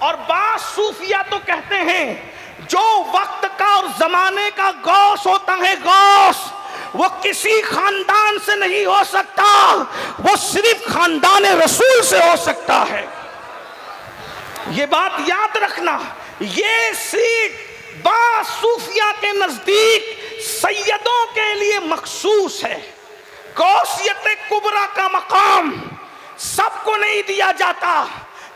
اور بعض صوفیہ تو کہتے ہیں جو وقت کا اور زمانے کا غوث ہوتا ہے غوث، وہ کسی خاندان سے نہیں ہو سکتا، وہ صرف خاندان رسول سے ہو سکتا ہے۔ یہ بات یاد رکھنا، یہ سیٹ بعض صوفیہ کے نزدیک سیدوں کے لیے مخصوص ہے۔ غوثیت کبریٰ کا مقام سب کو نہیں دیا جاتا۔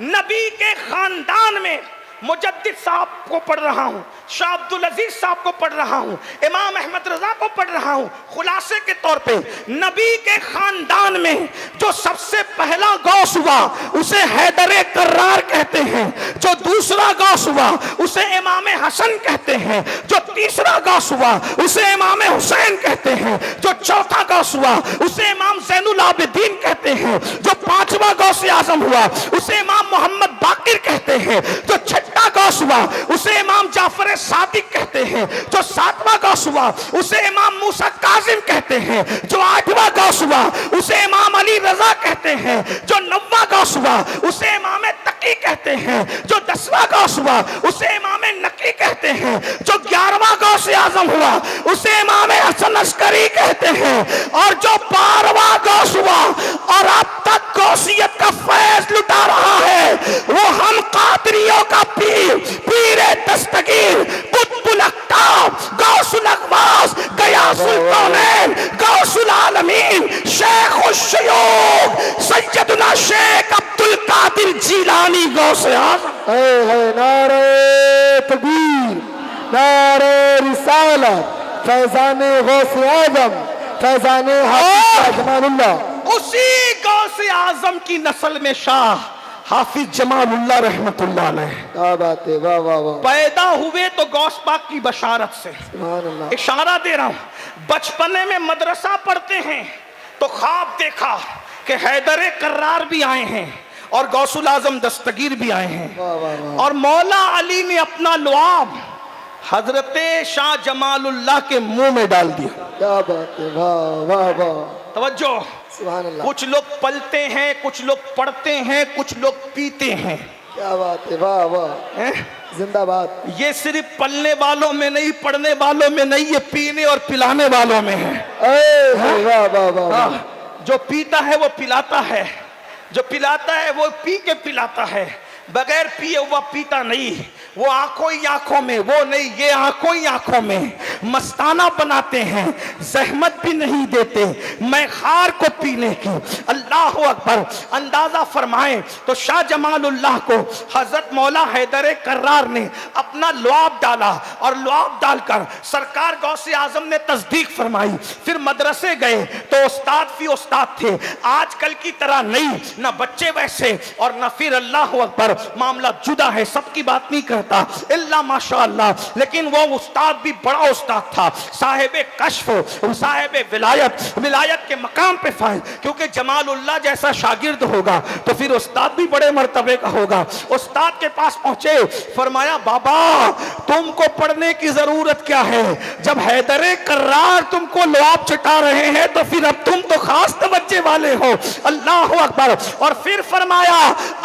نبی کے خاندان میں مجدد صاحب کو پڑھ رہا ہوں، شاہ عبدالعزیز صاحب کو پڑھ رہا ہوں، امام احمد رضا کو پڑھ رہا ہوں، خلاصے کے طور پہ نبی کے خاندان میں جو سب سے پہلا غوث ہوا اسے حیدر کرار کہتے ہیں، جو دوسرا غوث ہوا اسے امام حسن کہتے ہیں، جو تیسرا غوث ہوا اسے امام حسین کہتے ہیں، جو چوتھا غوث ہوا اسے امام زین العابدین کہتے ہیں، جو پانچواں غوث اعظم ہوا اسے امام محمد باقر کہتے ہیں، جو چھٹا غوث ہوا اسے امام جعفر صادق کہتے ہیں، جو ساتواں غوث ہوا اسے امام موسیٰ کاظم کہتے ہیں، جو آٹھواں غوث ہوا اسے امام علی رضا کہتے ہیں، جو نواں غوث ہوا اسے امام تقی کہتے ہیں، جو 10واں غوث ہوا اسے امام نقی کہتے ہیں، جو 11واں غوث اعظم ہوا اسے امام حسن عسکری کہتے ہیں، اور جو 12واں غوث ہوا اور اب تک غوثیت کا فیض لٹا رہا ہے وہ ہم قادریوں کا پیر، پیر دستگیر، قطب الاقطاب، غوث الاغواث، غیاث الکونین، غوث العالمین، شیخ الشیوخ سیدنا شیخ عبدالقادر جیلانی غوث اعظم۔ اے نعرہ تکبیر، نعرہ رسالت، فیضان غوث اعظم، فیضان حافظ جمال اللہ۔ اسی غوث اعظم کی نسل میں شاہ حافظ جمال اللہ رحمت اللہ علیہ کیا بات ہے، واہ واہ واہ، پیدا ہوئے تو غوث پاک کی بشارت سے۔ سبحان اللہ۔ اشارہ دے رہا ہوں، بچپنے میں مدرسہ پڑھتے ہیں تو خواب دیکھا کہ حیدر کرار بھی آئے ہیں اور غوث الاعظم دستگیر بھی آئے ہیں، واہ واہ واہ، اور مولا علی نے اپنا لعاب حضرت شاہ جمال اللہ کے منہ میں ڈال دیا۔ کیا بات ہے، واہ واہ واہ، توجہ، سبحان اللہ، کچھ لوگ پلتے ہیں، کچھ لوگ پڑھتے ہیں، کچھ لوگ پیتے ہیں۔ کیا بات ہے، واہ واہ، زندہ باد۔ یہ صرف پلنے والوں میں نہیں، پڑھنے والوں میں نہیں، یہ پینے اور پلانے والوں میں ہے۔ اے واہ واہ واہ، جو پیتا ہے وہ پلاتا ہے، جو پلاتا ہے وہ پی کے پلاتا ہے، بغیر پیے ہوا پیتا نہیں۔ وہ آنکھوں ہی آنکھوں میں، وہ نہیں، یہ آنکھوں ہی آنکھوں میں مستانہ بناتے ہیں، زحمت بھی نہیں دیتے میں خار کو پینے کی۔ اللہ اکبر۔ اندازہ فرمائیں تو شاہ جمال اللہ کو حضرت مولا حیدر کرار نے اپنا لعاب ڈالا، اور لعاب ڈال کر سرکار غوث اعظم نے تصدیق فرمائی۔ پھر مدرسے گئے تو استاد بھی استاد تھے، آج کل کی طرح نہیں، نہ بچے ویسے، اور نہ پھر اللہ اکبر معاملہ جدا ہے، سب کی بات نہیں کرتا اللہ ماشاءاللہ، لیکن وہ استاد بھی بڑا استاد تھا، صاحب کشف، صاحب ولایت، ولایت کے مقام پہ فائز، کیونکہ جمال اللہ جیسا شاگرد ہوگا تو پھر استاد بھی بڑے مرتبے کا ہوگا۔ استاد کے پاس پہنچے، فرمایا بابا تم کو پڑھنے کی ضرورت کیا ہے، جب حیدر کرار تم کو لعاب چٹا رہے ہیں تو پھر اب تم تو خاص توجہ والے ہو۔ اللہ اکبر۔ اور پھر فرمایا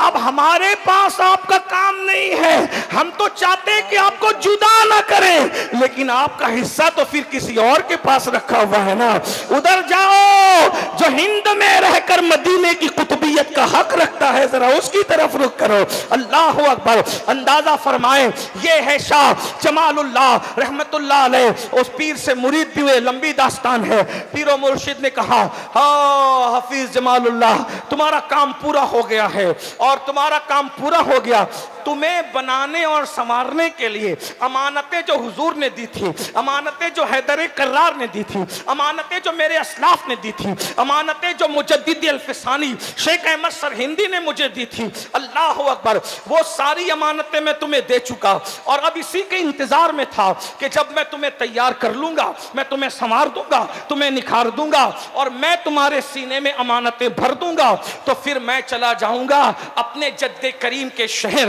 اب ہمارے پاس آپ کا کام نہیں ہے، ہم تو چاہتے ہیں کہ آپ کو جدا نہ کریں، لیکن آپ کا حصہ تو پھر کسی اور کے پاس رکھا ہوا ہے نا، ادھر جاؤ جو ہند میں رہ کر مدینے کی قطبیت کا حق رکھتا ہے، ذرا اس کی طرف رخ کرو۔ اللہ اکبر۔ اندازہ فرمائیں یہ ہے شاہ جمال اللہ رحمت اللہ علیہ، اس پیر سے مرید بھی ہوئے، لمبی داستان ہے۔ پیر و مرشد نے کہا ہاں حفیظ جمال اللہ تمہارا کام پورا ہو گیا ہے، اور تمہارا کام پورا ہو گیا، تمہیں بنانے اور سنوارنے کے لیے امانتیں جو حضور نے دی تھی، امانتیں جو حیدر کرار نے دی تھی، امانتیں جو میرے اسلاف نے دی تھی، امانتیں جو مجدد الفسانی شیخ احمد سرہندی نے مجھے دی تھی، اللہ اکبر، وہ ساری امانتیں میں تمہیں دے چکا، اور اب اسی کے انتظار میں تھا کہ جب میں تمہیں تیار کر لوں گا، میں تمہیں سنوار دوں گا، تمہیں نکھار دوں گا، اور میں تمہارے سینے میں امانتیں بھر دوں گا، تو پھر میں چلا جاؤں گا اپنے جد کریم کے شہر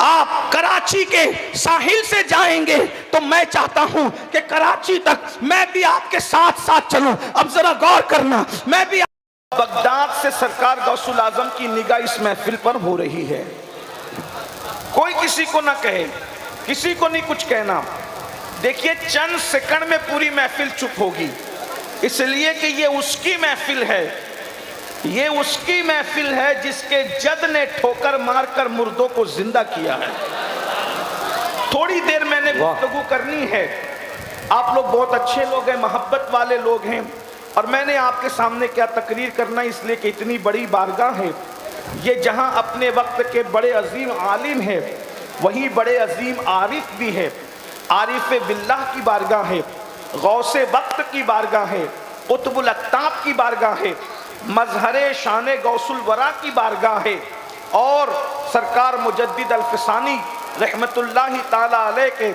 آپ کراچی کے ساحل سے جائیں گے تو میں چاہتا ہوں کہ کراچی تک میں بھی آپ کے ساتھ ساتھ چلوں. اب ذرا غور کرنا, میں بھی بغداد سے سرکار غوث الاعظم کی نگاہ اس محفل پر ہو رہی ہے. کوئی کسی کو نہ کہے, کسی کو نہیں کچھ کہنا. دیکھیے چند سیکنڈ میں پوری محفل چپ ہوگی, اس لیے کہ یہ اس کی محفل ہے, یہ اس کی محفل ہے جس کے جد نے ٹھوکر مار کر مردوں کو زندہ کیا ہے. تھوڑی دیر میں نے گفتگو کرنی ہے. آپ لوگ بہت اچھے لوگ ہیں, محبت والے لوگ ہیں, اور میں نے آپ کے سامنے کیا تقریر کرنا اس لیے کہ اتنی بڑی بارگاہ ہے. یہ جہاں اپنے وقت کے بڑے عظیم عالم ہیں, وہیں بڑے عظیم عارف بھی ہے. عارف باللہ کی بارگاہ ہے, غوث وقت کی بارگاہ ہے, قطب الاقطاب کی بارگاہ ہے, مظہر شان غوث الورا کی بارگاہ ہے, اور سرکار مجدد الفسانی رحمت اللہ تعالی علیہ کے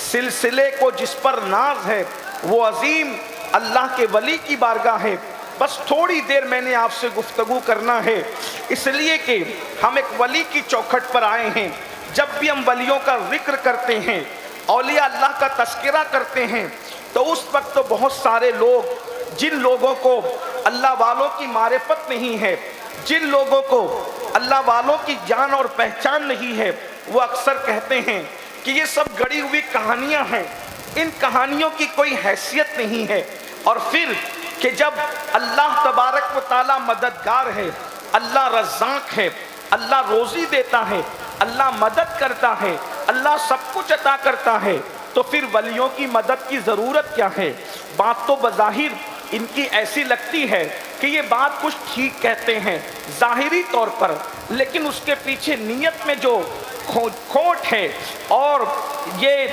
سلسلے کو جس پر ناز ہے وہ عظیم اللہ کے ولی کی بارگاہ ہے. بس تھوڑی دیر میں نے آپ سے گفتگو کرنا ہے, اس لیے کہ ہم ایک ولی کی چوکھٹ پر آئے ہیں. جب بھی ہم ولیوں کا ذکر کرتے ہیں, اولیاء اللہ کا تذکرہ کرتے ہیں, تو اس وقت تو بہت سارے لوگ, جن لوگوں کو اللہ والوں کی معرفت نہیں ہے, جن لوگوں کو اللہ والوں کی جان اور پہچان نہیں ہے, وہ اکثر کہتے ہیں کہ یہ سب گڑی ہوئی کہانیاں ہیں, ان کہانیوں کی کوئی حیثیت نہیں ہے. اور پھر کہ جب اللہ تبارک و تعالی مددگار ہے, اللہ رزاق ہے, اللہ روزی دیتا ہے, اللہ مدد کرتا ہے, اللہ سب کچھ عطا کرتا ہے, تو پھر ولیوں کی مدد کی ضرورت کیا ہے؟ بات تو بظاہر ان کی ایسی لگتی ہے کہ یہ بات کچھ ٹھیک کہتے ہیں ظاہری طور پر, لیکن اس کے پیچھے نیت میں جو کھوٹ ہے, اور یہ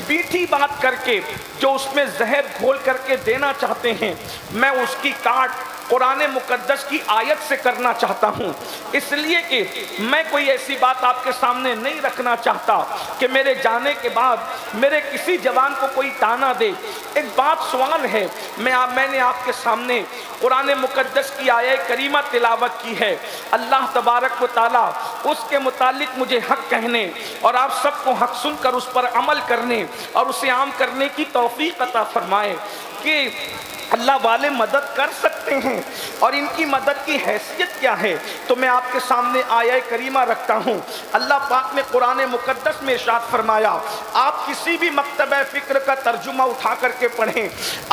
میٹھی بات کر کے جو اس میں زہر گھول کر کے دینا چاہتے ہیں, میں اس کی کاٹ قرآن مقدس کی آیت سے کرنا چاہتا ہوں. اس لیے کہ میں کوئی ایسی بات آپ کے سامنے نہیں رکھنا چاہتا کہ میرے جانے کے بعد میرے کسی جوان کو کوئی تانا دے. ایک بات سوال ہے, میں نے آپ کے سامنے قرآن مقدس کی آیت کریمہ تلاوت کی ہے. اللہ تبارک و تعالیٰ اس کے متعلق مجھے حق کہنے اور آپ سب کو حق سن کر اس پر عمل کرنے اور اسے عام کرنے کی توفیق عطا فرمائے. کہ اللہ والے مدد کر سکتے ہیں, اور ان کی مدد کی حیثیت کیا ہے, تو میں آپ کے سامنے آیہ کریمہ رکھتا ہوں. اللہ پاک نے قرآن مقدس میں ارشاد فرمایا, آپ کسی بھی مکتبہ فکر کا ترجمہ اٹھا کر کے پڑھیں,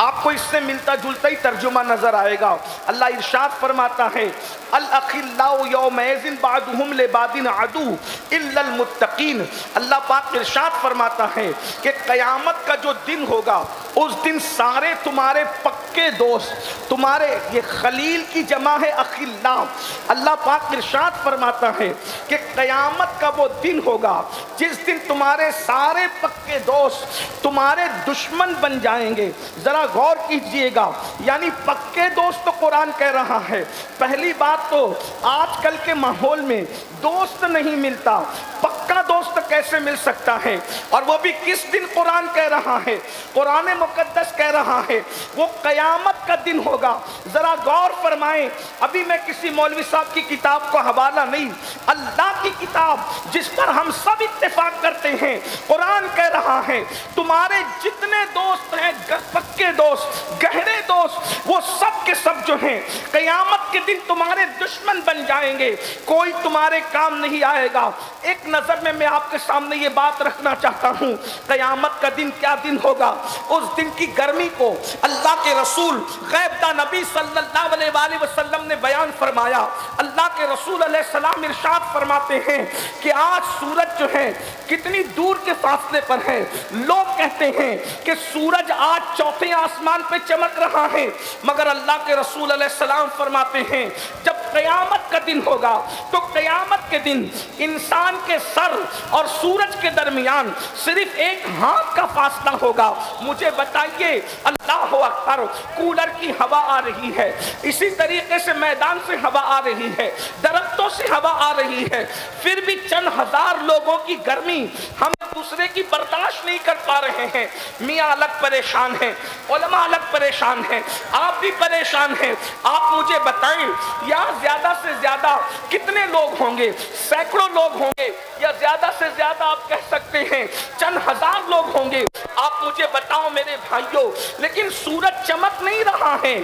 آپ کو اس سے ملتا جلتا ہی ترجمہ نظر آئے گا. اللہ ارشاد فرماتا ہے, الاخلاء یومئذ بعضهم لبعض عدو الا المتقین. اللہ پاک ارشاد فرماتا ہے کہ قیامت کا جو دن ہوگا, اس دن سارے تمہارے پکے دوست, تمہارے, یہ خلیل کی جمع ہے اخلاء. اللہ پاک ارشاد فرماتا ہے کہ قیامت کا وہ دن ہوگا جس دن تمہارے سارے پکے دوست تمہارے دشمن بن جائیں گے. ذرا غور کیجئے گا, یعنی پکے دوست تو قرآن کہہ رہا ہے. پہلی بات تو آج کل کے ماحول میں دوست نہیں ملتا, پکا دوست کیسے مل سکتا ہے؟ اور وہ بھی کس دن قرآن کہہ رہا ہے, قرآن مقدس کہہ رہا ہے وہ قیامت کا دن ہوگا. ذرا غور فرمائیں, ابھی میں کسی مولوی صاحب کی کتاب کو حوالہ نہیں, اللہ کی کتاب جس پر ہم سب اتفاق کرتے ہیں, قرآن کہہ رہا ہے تمہارے جتنے دوست ہیں, پکے دوست, گہرے دوست, وہ سب کے سب جو ہیں قیامت کے دن تمہارے دشمن بن جائیں گے, کوئی تمہارے کام نہیں آئے گا. ایک نظر میں آپ کے سامنے یہ بات رکھنا چاہتا ہوں, قیامت کا دن کیا دن ہوگا. اس دن کی گرمی کو اللہ کے رسول غیب داں نبی صلی اللہ علیہ وآلہ وسلم نے بیان فرمایا. اللہ کے رسول علیہ السلام ارشاد فرماتے ہیں کہ آج سورج جو ہے کتنی دور کے فاصلے پر ہے. لوگ کہتے ہیں کہ سورج آج چوتھے آسمان پہ چمک رہا ہے, مگر اللہ کے رسول علیہ السلام فرماتے ہیں جب قیامت کا دن ہوگا تو قیامت کے دن انسان کے سر اور سورج کے درمیان صرف ایک ہاتھ کا فاصلہ ہوگا. مجھے بتائیے, اللہ اکبر, کولر کی ہوا آ رہی ہے, اسی طریقے سے میدان سے ہوا آ رہی ہے, درختوں سے ہوا آ رہی ہے, پھر بھی چند ہزار لوگوں کی گرمی ہم دوسرے کی برداشت نہیں کر پا رہے ہیں. میاں الگ پریشان ہیں, علماء الگ پریشان ہیں, آپ بھی پریشان ہیں. آپ مجھے بتائیں یہاں زیادہ سے زیادہ کتنے لوگ ہوں گے؟ سینکڑوں لوگ ہوں گے یا زیادہ سے زیادہ آپ کہہ سکتے ہیں چند ہزار لوگ ہوں گے. آپ مجھے بتاؤ میرے بھائیوں, لیکن سورج چمک نہیں رہا ہے,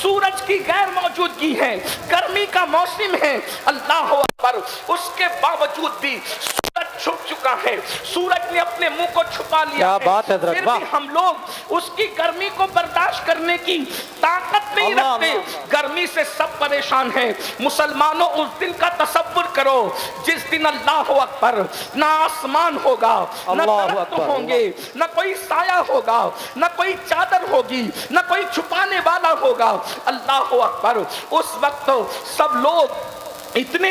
سورج کی غیر موجودگی ہے, گرمی کا موسم ہے. اللہ اکبر, اس کے باوجود بھی سورج چھپ چکا ہے, سورج نے اپنے منہ کو چھپا لیا کیا ہے. بات ہے حضرت, پھر بھی ہم لوگ اس کی گرمی کو برداشت کرنے کی طاقت نہیں اللہ رکھتے. اللہ. گرمی سے سب پریشان ہیں. مسلمانوں اس دن کا تصور کرو جس دن اللہ اکبر نہ آسمان ہوگا, نہ اللہ درخت اکبر, ہوں گے, نہ کوئی سایہ ہوگا, نہ کوئی چادر ہوگی, نہ کوئی چھپانے والا ہوگا. اللہ اکبر, اس وقت سب لوگ اتنے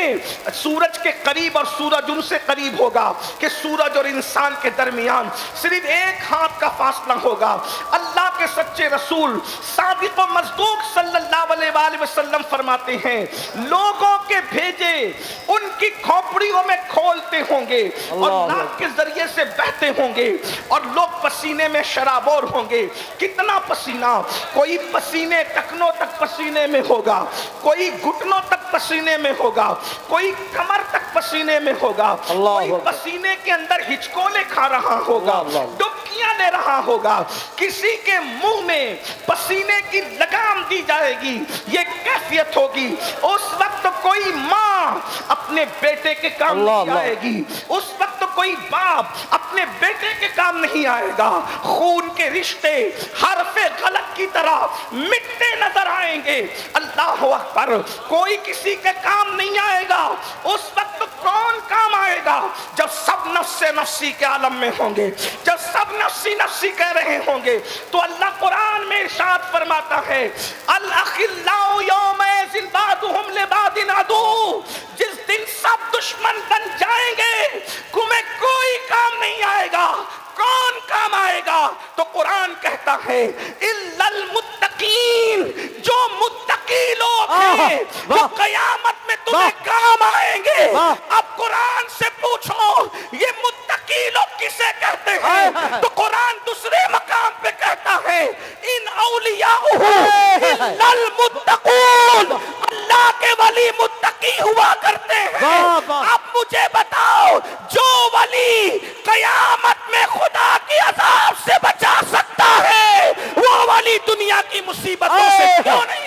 سورج کے قریب اور سورج ان سے قریب ہوگا کہ سورج اور انسان کے درمیان صرف ایک ہاتھ کا فاصلہ ہوگا. اللہ کے سچے رسول صادق و مصدوق صلی اللہ علیہ وآلہ وسلم فرماتے ہیں لوگوں کے بھیجے ان کی کھوپڑیوں میں کھولتے ہوں گے اور ناک کے ذریعے سے بہتے ہوں گے اور لوگ پسینے میں شرابور ہوں گے. کتنا پسینہ, کوئی پسینے ٹکنوں تک پسینے میں ہوگا, کوئی گھٹنوں تک پسینے میں ہوگا, کوئی کمر تک پسینے میں ہوگا, کوئی پسینے کے اندر ہچکولے کھا رہا ہوگا, ڈبکیاں لے رہا ہوگا, کسی کے منہ میں پسینے کی لگام دی جائے گی. یہ کیفیت ہوگی. اس وقت کوئی ماں اپنے بیٹے کے کام نہیں آئے گی, اس وقت کوئی باپ اپنے بیٹے کے کام نہیں آئے گا. خون کے رشتے حرف غلط کی طرح مٹتے نظر آئیں گے. اللہ اکبر, کوئی کسی کے کام نہیں آئے گا. اس وقت کون کام آئے گا؟ جب سب نفس نفسی کے عالم میں ہوں گے, جب سب نفسی نفسی کہہ رہے ہوں گے. تو اللہ قرآن میں ارشاد فرماتا ہے الاخلاء یومئذ بعضهم لبعض عدو, جس دن سب دشمن بن جائیں گے تمہیں کوئی کام نہیں آئے گا. کون کام آئے گا؟ تو قرآن کہتا ہے الا المتقین, جو متقی لوگ ہیں وہ قیامت میں تمہیں کام آئیں گے. اب قرآن سے پوچھو یہ متقی لوگ کسے کہتے ہیں؟ تو قرآن دوسرے مقام پہ کہتا ہے ان اولیاءہ الا المتقون, اللہ کے ولی متقی ہوا کرتے ہیں. اب مجھے بتاؤ جو ولی قیامت میں خدا کی عذاب سے بچا سکتا ہے وہ ولی دنیا کی مصیبتوں سے کیوں نہیں